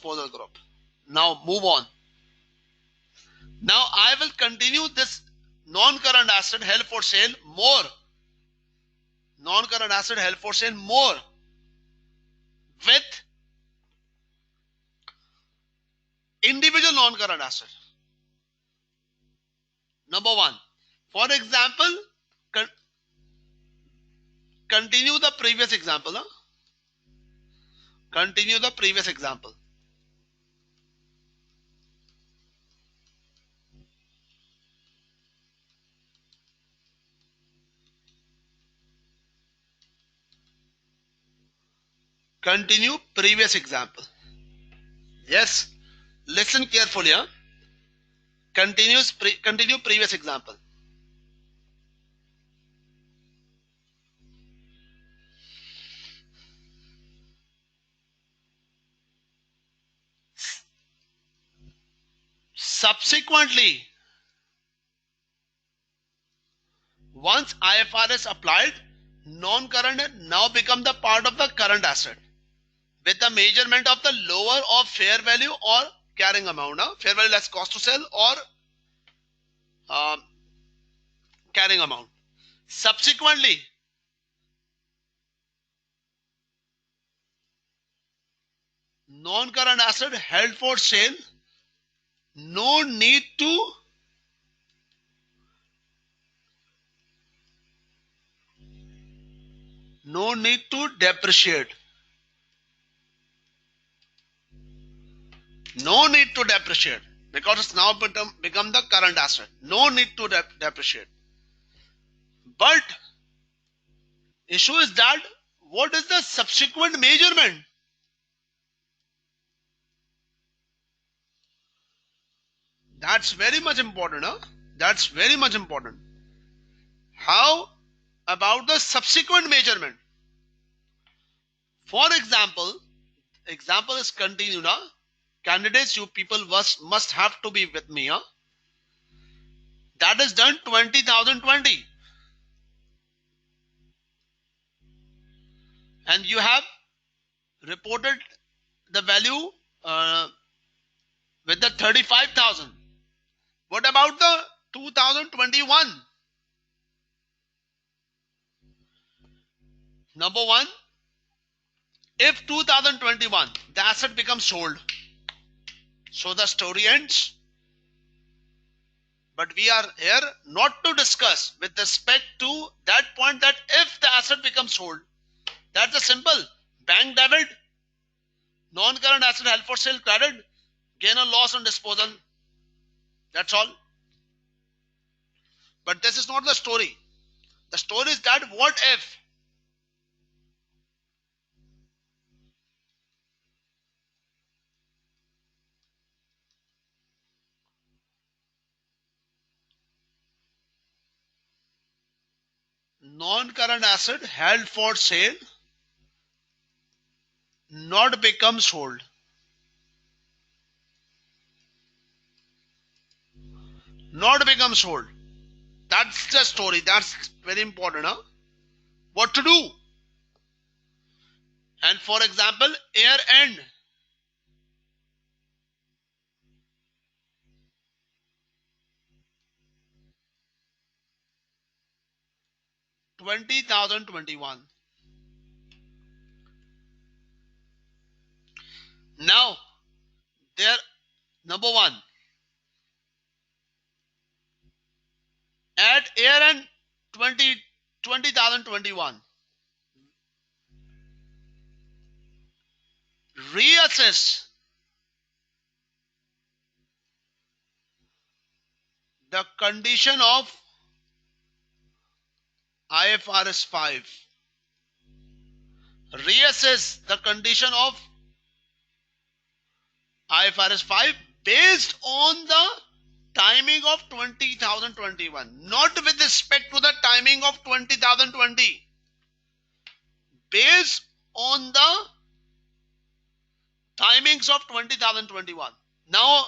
disposal group. Now move on. Now I will continue this non-current asset held for sale more. Non-current asset held for sale more with individual non-current asset. Number one, for example, continue the previous example. Continue the previous example. Continue previous example. Yes, listen carefully. Continue previous example. Subsequently, once IFRS applied, non-current now become the part of the current asset with the measurement of the lower of fair value or carrying amount. Fair value less cost to sell or carrying amount. Subsequently, non-current asset held for sale, no need to depreciate. No need to depreciate because it's now become the current asset. No need to depreciate. But issue is that what is the subsequent measurement? That's very much important. That's very much important. How about the subsequent measurement? For example is continued. Candidates, you people must have to be with me. That is done 20,020. And you have reported the value with the 35,000. What about the 2021? Number one, if 2021 the asset becomes sold, so the story ends. But we are here not to discuss with respect to that point that if the asset becomes sold, that's a simple bank debit, non-current asset held for sale credit, gain or loss on disposal. That's all. But this is not the story. The story is that what if non-current asset held for sale not become sold. Not become sold. That's the story. That's very important. What to do? And for example, year end. $20,021. Now, there, number one, at year end 20,021, reassess the condition of IFRS 5. Reassess the condition of IFRS 5 based on the timing of 20,021, not with respect to the timing of 20,020. Based on the timings of 20,021. Now,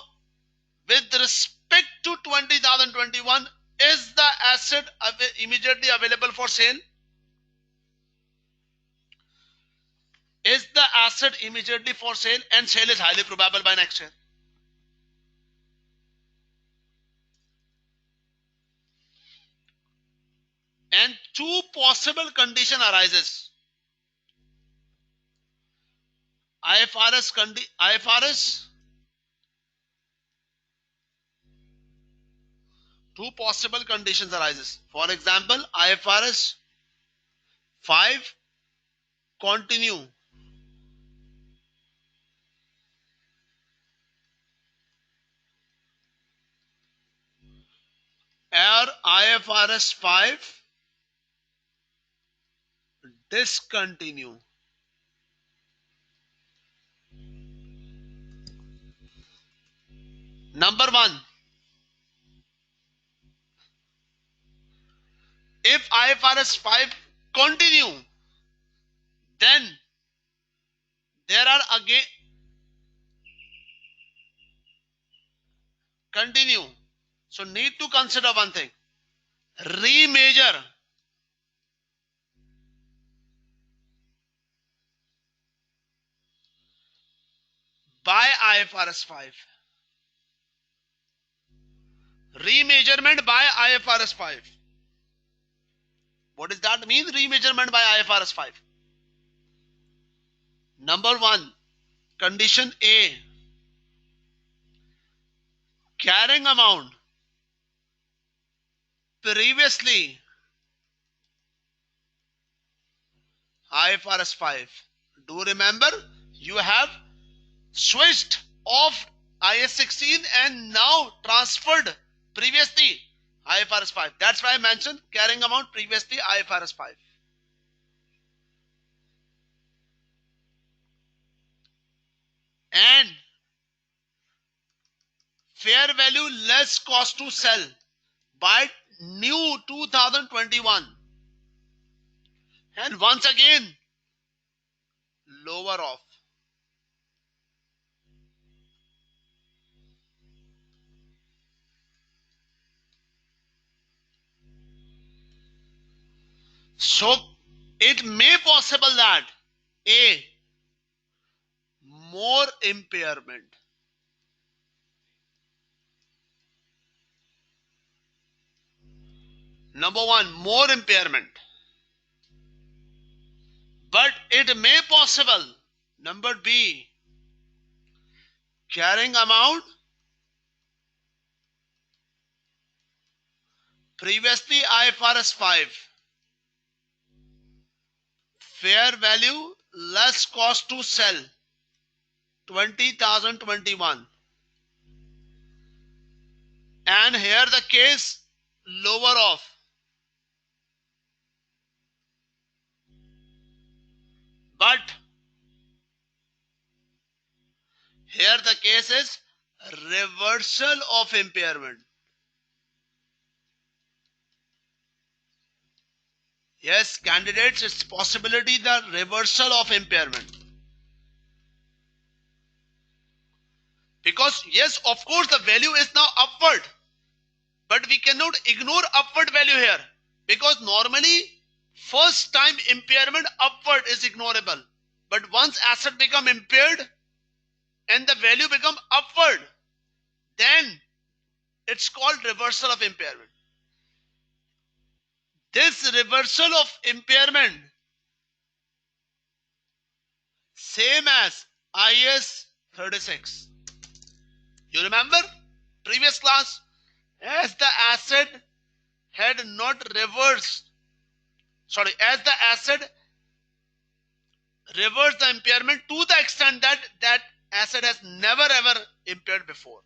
with respect to 20,021, is the asset immediately available for sale? Is the asset immediately for sale, and sale is highly probable by next year? And two possible condition arises. IFRS, two possible conditions arises. For example, IFRS 5 continue, or IFRS 5 discontinue. Number one, if IFRS 5 continue, then there are again continue. So need to consider one thing. Remeasure by IFRS 5. Remeasurement by IFRS 5. What does that mean? Remeasurement by IFRS 5. Number one, condition A, carrying amount previously IFRS 5. Do remember, you have switched off IS 16 and now transferred previously IFRS 5. That's why I mentioned carrying amount previously IFRS 5. And fair value less cost to sell by new 2021. And once again, lower off. So it may possible that A, more impairment. Number one, more impairment. But it may possible. Number B, carrying amount previously IFRS 5. Fair value less cost to sell 20,021. And here the case lower off. But here the case is reversal of impairment. Yes, candidates, it's possibility the reversal of impairment. Because yes, of course the value is now upward. But we cannot ignore upward value here. Because normally first time impairment upward is ignorable. But once asset become impaired and the value become upward, then it's called reversal of impairment. This reversal of impairment same as IS 36. You remember previous class, as the asset had not reversed, as the asset reversed the impairment to the extent that that asset has never ever impaired before.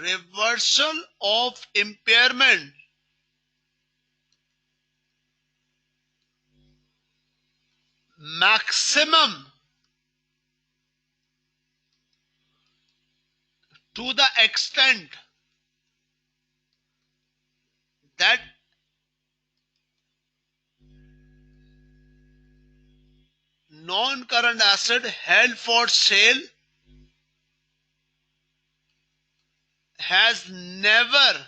Reversal of impairment maximum to the extent that non-current asset held for sale has never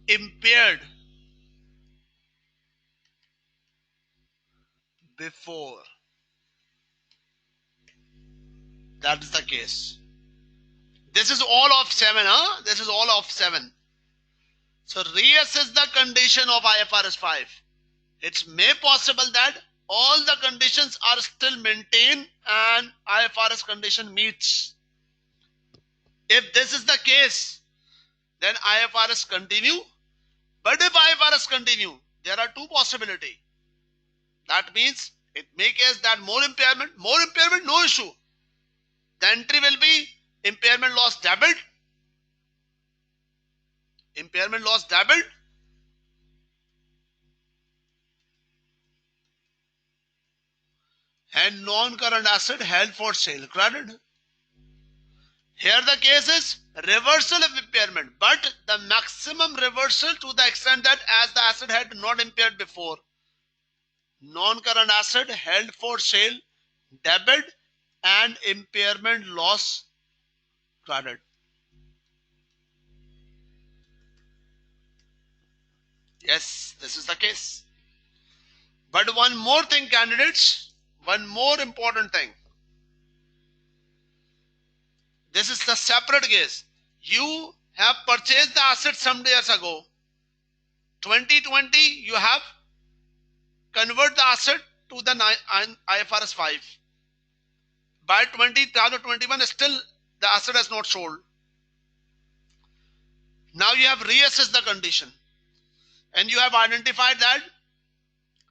impaired before. That is the case. This is all of 7, huh? This is all of 7. So reassess the condition of IFRS 5. It's may possible that all the conditions are still maintained and IFRS condition meets. If this is the case, then IFRS continue. But if IFRS continue, there are two possibilities. That means it may case that more impairment, no issue. The entry will be impairment loss doubled. Impairment loss doubled. And non-current asset held for sale credited. Here the case is reversal of impairment, but the maximum reversal to the extent that as the asset had not impaired before. Non-current asset held for sale debit and impairment loss credit. Yes, this is the case. But one more thing, candidates, one more important thing. This is the separate case. You have purchased the asset some years ago. 2020, you have convert the asset to the IFRS 5. By 2021, still the asset has not sold. Now you have reassessed the condition and you have identified that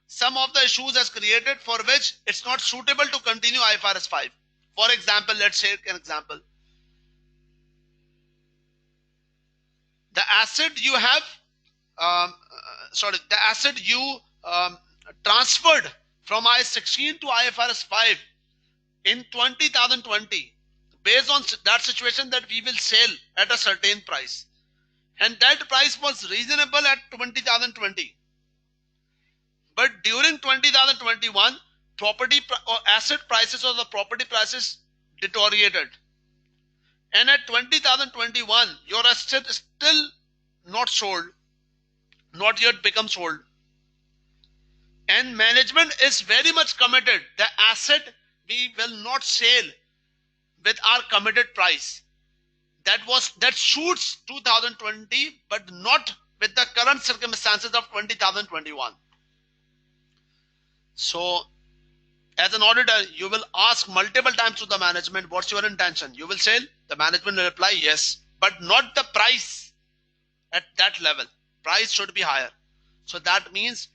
some of the issues has created for which it's not suitable to continue IFRS 5. For example, let's say an example. The asset you have, the asset you transferred from IAS 16 to IFRS 5 in 2020, based on that situation that we will sell at a certain price. And that price was reasonable at 2020. But during 2021, property or asset prices or the property prices deteriorated. And at 2021, your asset is still not sold, not yet become sold. And management is very much committed. The asset we will not sell with our committed price. That suits 2020, but not with the current circumstances of 2021. So, as an auditor, you will ask multiple times to the management, what's your intention? You will say, the management will reply, yes, but not the price at that level. Price should be higher. So that means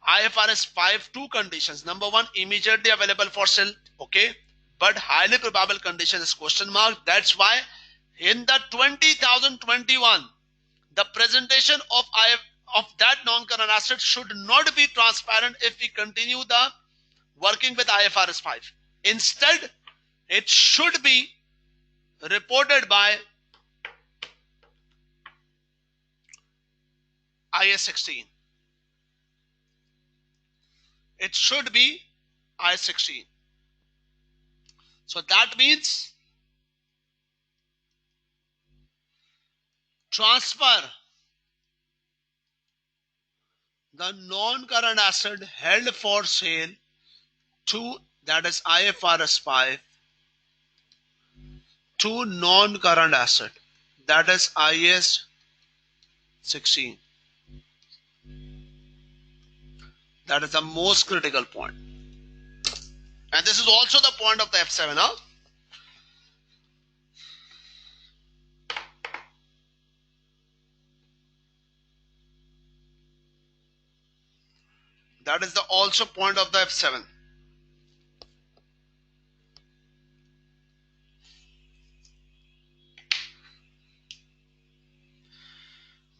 IFRS 5 two conditions. Number one, immediately available for sale, okay, but highly probable condition is question mark. That's why in the 2021, the presentation of that non-current asset should not be transparent if we continue the working with IFRS 5. Instead, it should be reported by IAS 16. It should be IAS 16. So that means transfer the non-current asset held for sale to, that is IFRS 5, to non-current asset, that is IAS 16. That is the most critical point. And this is also the point of the F7. Huh? That is the also point of the F7.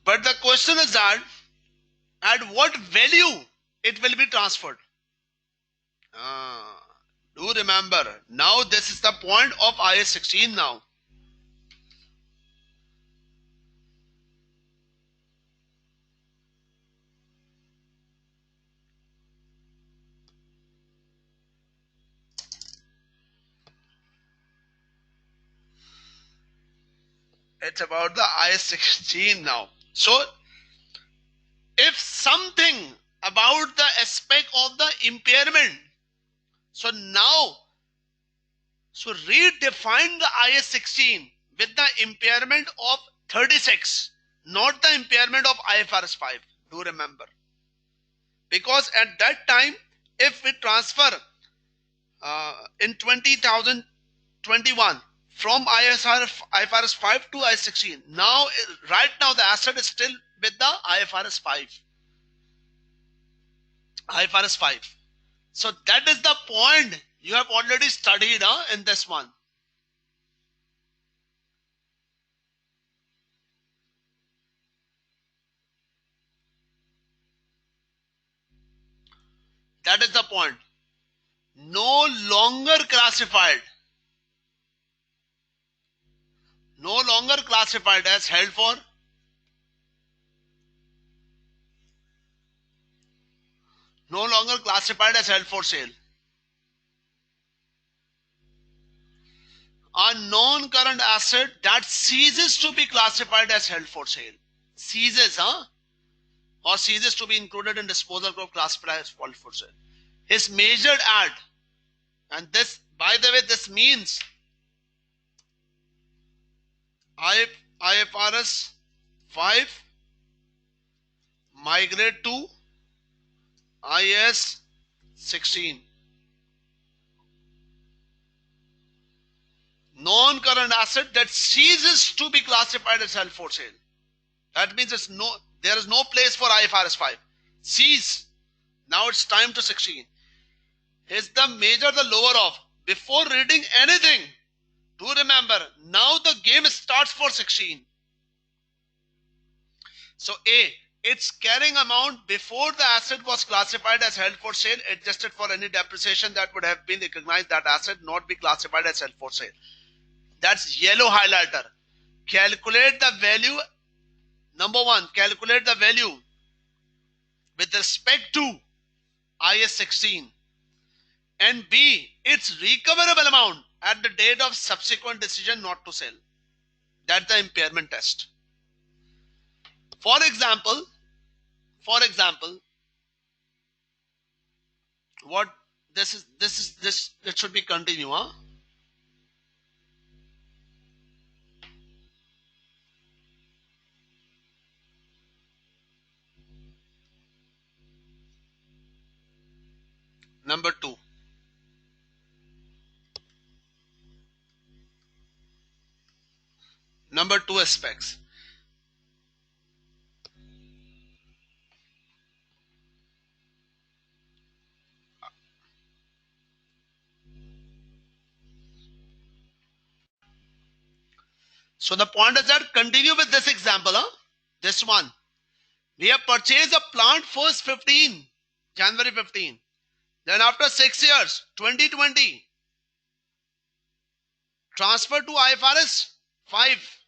But the question is that at what value it will be transferred. Do remember, now this is the point of IAS 16 now. It's about the IAS 16 now. So if something about the aspect of the impairment. So now, so redefine the IS 16 with the impairment of 36, not the impairment of IFRS 5. Do remember. Because at that time, if we transfer in 2021 from IFRS 5 to IS 16, now, right now, the asset is still with the IFRS 5. IFRS 5. So that is the point you have already studied in this one. That is the point. No longer classified. No longer classified as held for. No longer classified as held for sale. A non-current asset that ceases to be classified as held for sale. Ceases, or ceases to be included in disposal group classified as held for sale. Is measured at, and this, by the way, this means IFRS 5 migrate to IS 16. Non-current asset that ceases to be classified as held for sale. That means there is no place for IFRS 5. Cease. Now it's time to 16. Is the major the lower of? Before reading anything, do remember, now the game starts for 16. So A, its carrying amount before the asset was classified as held for sale, adjusted for any depreciation that would have been recognized, that asset not be classified as held for sale. That's yellow highlighter. Calculate the value. Number one, calculate the value with respect to IS 16. And B, its recoverable amount at the date of subsequent decision not to sell. That's the impairment test. For example, what this it should be continue, huh? Number two. Number two aspects. So the point is that continue with this example, huh? This one. We have purchased a plant first January 15. Then after 6 years, 2020, transfer to IFRS 5.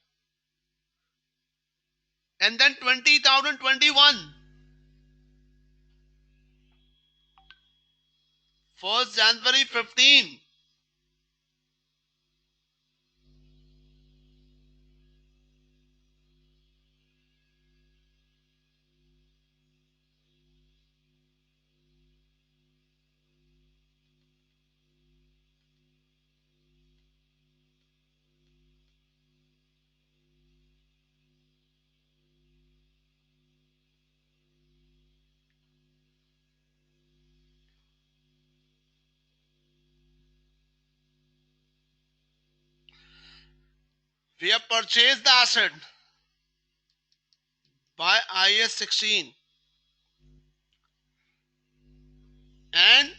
And then 2021, 1st January 15. We have purchased the asset by IS 16 and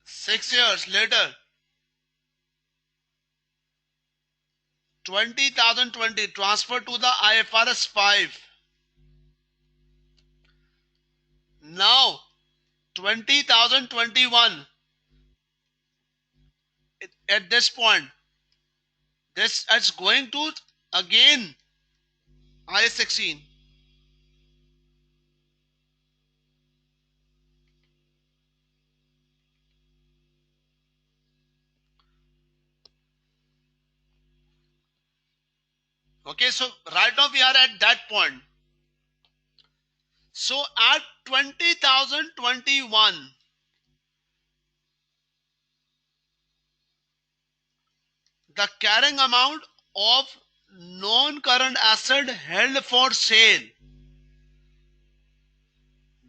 6 years later, 2020, transfer to the IFRS 5. Now 2021, at this point, this is going to again IS 16. Okay, so right now we are at that point. So at 20,021, the carrying amount of non-current asset held for sale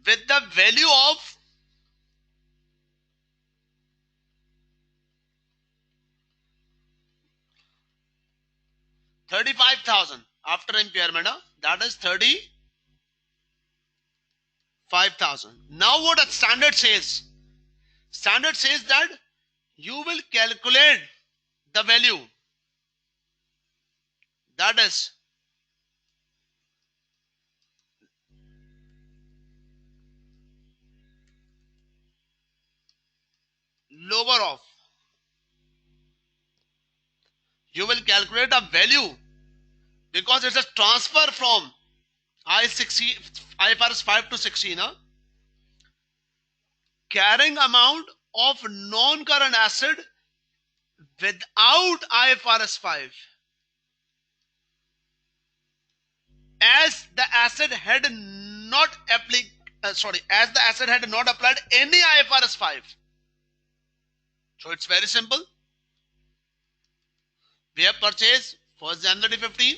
with the value of 35,000 after impairment, that is 35,000. Now what a standard says? Standard says that you will calculate the value, that is lower of, you will calculate a value because it's a transfer from IFRS 5 to 16. Carrying amount of non-current asset without IFRS 5, as the asset had not as the asset had not applied any IFRS 5. So it's very simple. We have purchased 1st January 15.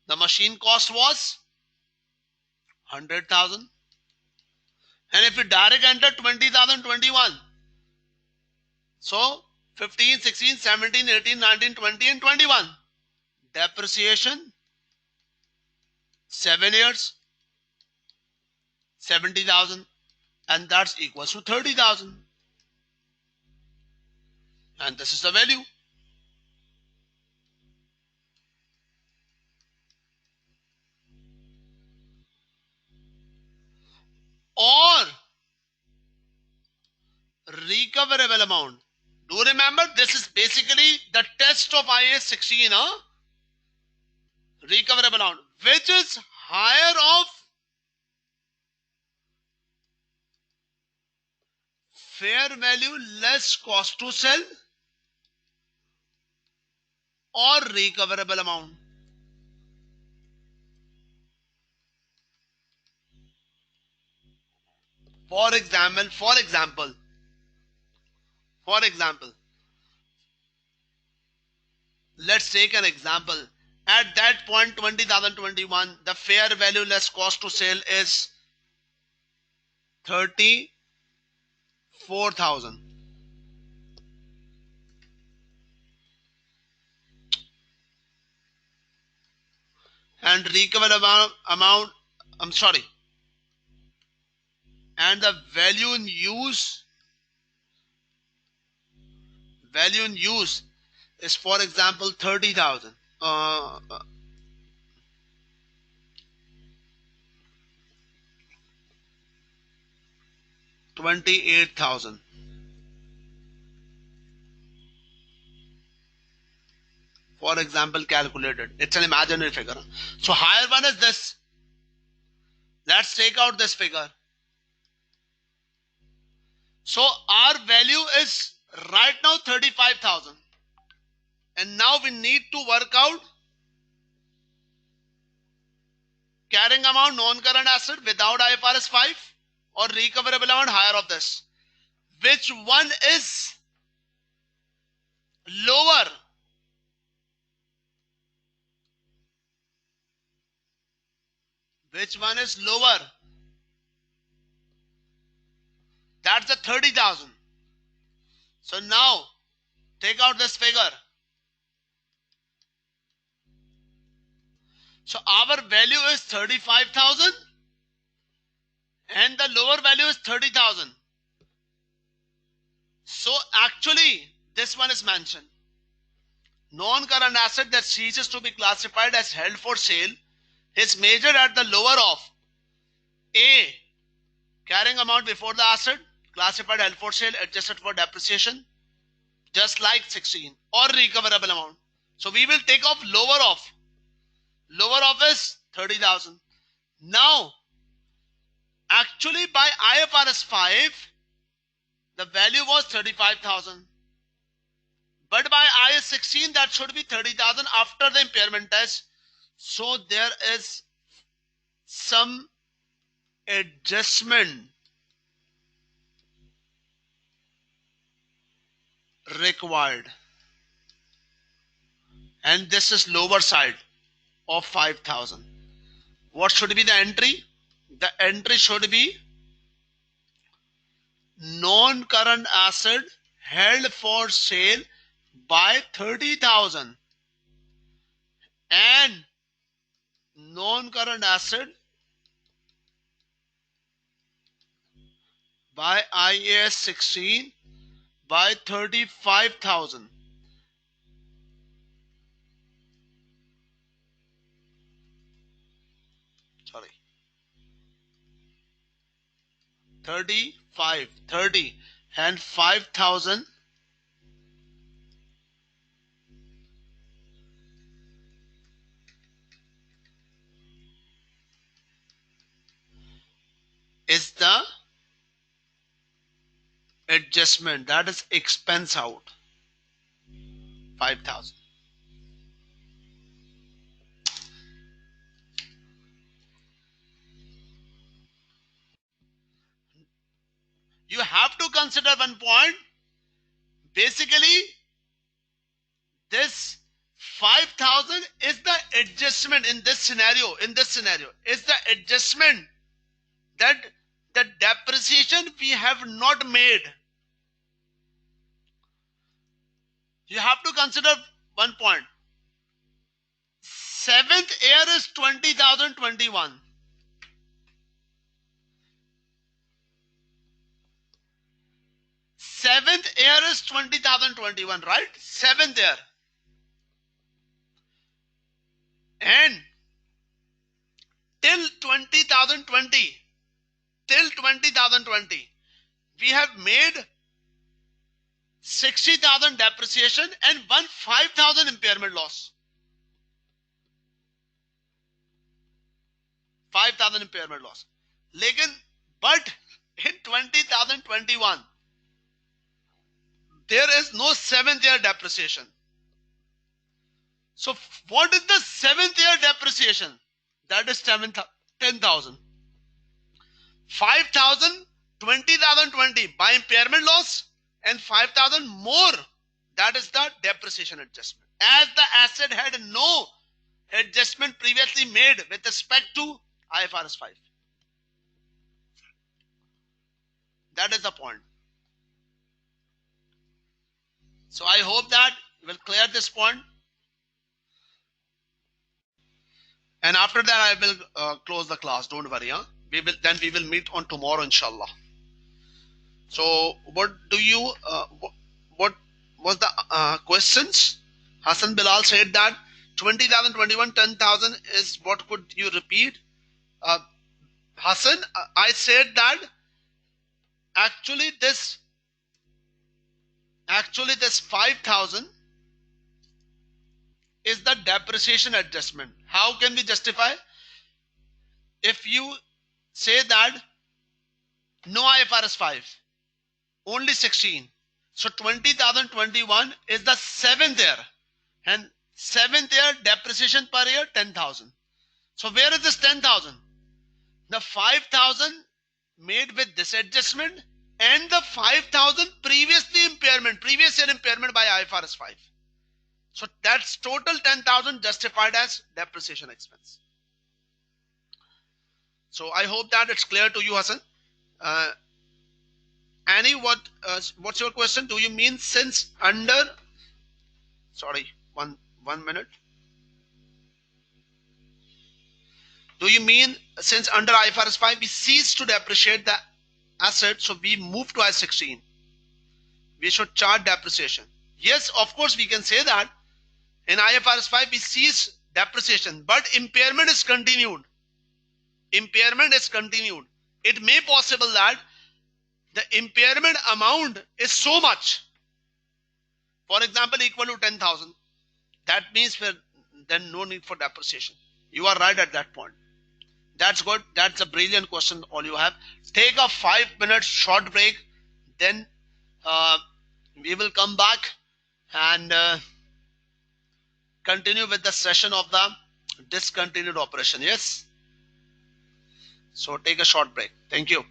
The machine cost was 100,000. And if you direct enter 20,021, so 15, 16, 17, 18, 19, 20 and 21. Depreciation 7 years, 70,000, and that's equals to 30,000. And this is the value. Or recoverable amount. Do remember, this is basically the test of IAS 16, recoverable amount, which is higher of fair value less cost to sell or recoverable amount. For example, let's take an example. At that point, 20,021, the fair value less cost to sell is 34,000. And recoverable amount, I'm sorry, and the value in use is, for example, 30,000. 28,000. For example, calculated. It's an imaginary figure. So higher one is this. Let's take out this figure. So our value is right now 35,000. And now we need to work out carrying amount non-current asset without IFRS 5 or recoverable amount higher of this. Which one is lower? Which one is lower? That's the 30,000. So now take out this figure. So our value is 35,000 and the lower value is 30,000. So actually this one is mentioned. Non-current asset that ceases to be classified as held for sale is measured at the lower of A, carrying amount before the asset, classified held for sale, adjusted for depreciation, just like 16, or recoverable amount. So we will take off lower of. Lower of is 30,000. Now, actually by IFRS 5, the value was 35,000. But by IAS 16, that should be 30,000 after the impairment test. So there is some adjustment required. And this is lower side of 5,000. What should be the entry? The entry should be non-current asset held for sale by 30,000 and non-current asset by IAS 16 by 35,000. Sorry, 35, 30 and 5,000 is the adjustment, that is expense out 5,000. You have to consider one point. Basically, this 5,000 is the adjustment in this scenario. In this scenario, is the adjustment that the depreciation we have not made. You have to consider one point. Seventh year is 20,021. Seventh year is 20,021, right? Seventh year. And till 20,020, we have made 60,000 depreciation and 5,000 impairment loss. 5,000 impairment loss. But in 20,021, there is no 7th year depreciation. So what is the 7th year depreciation? That is 10,000. 5,000, 20,020 by impairment loss and 5,000 more. That is the depreciation adjustment. As the asset had no adjustment previously made with respect to IFRS 5. That is the point. So I hope that you will clear this point. And after that, I will close the class. Don't worry. Huh? We will meet on tomorrow, inshallah. So what do you? What was the questions? Hassan Bilal said that 20,000, 21, 10,000 is what could you repeat? Hassan, I said that actually this 5,000 is the depreciation adjustment. How can we justify? If you say that no IFRS 5, only 16. So 20,021 is the 7th year, and 7th year depreciation per year 10,000. So where is this 10,000? The 5,000 made with this adjustment and the 5,000 previous year impairment by IFRS 5. So that's total 10,000 justified as depreciation expense. So I hope that it's clear to you, Hassan. Annie, what's your question? Do you mean since under? Sorry, one minute. Do you mean since under IFRS 5 we cease to depreciate the asset, so we move to IFRS 16? We should charge depreciation. Yes, of course we can say that. In IFRS 5 we cease depreciation, but impairment is continued. Impairment is continued. It may possible that the impairment amount is so much, for example, equal to 10,000. That means then no need for depreciation. You are right at that point. That's good. That's a brilliant question all you have. Take a 5-minute short break. Then we will come back and continue with the session of the discontinued operation. Yes. So take a short break. Thank you.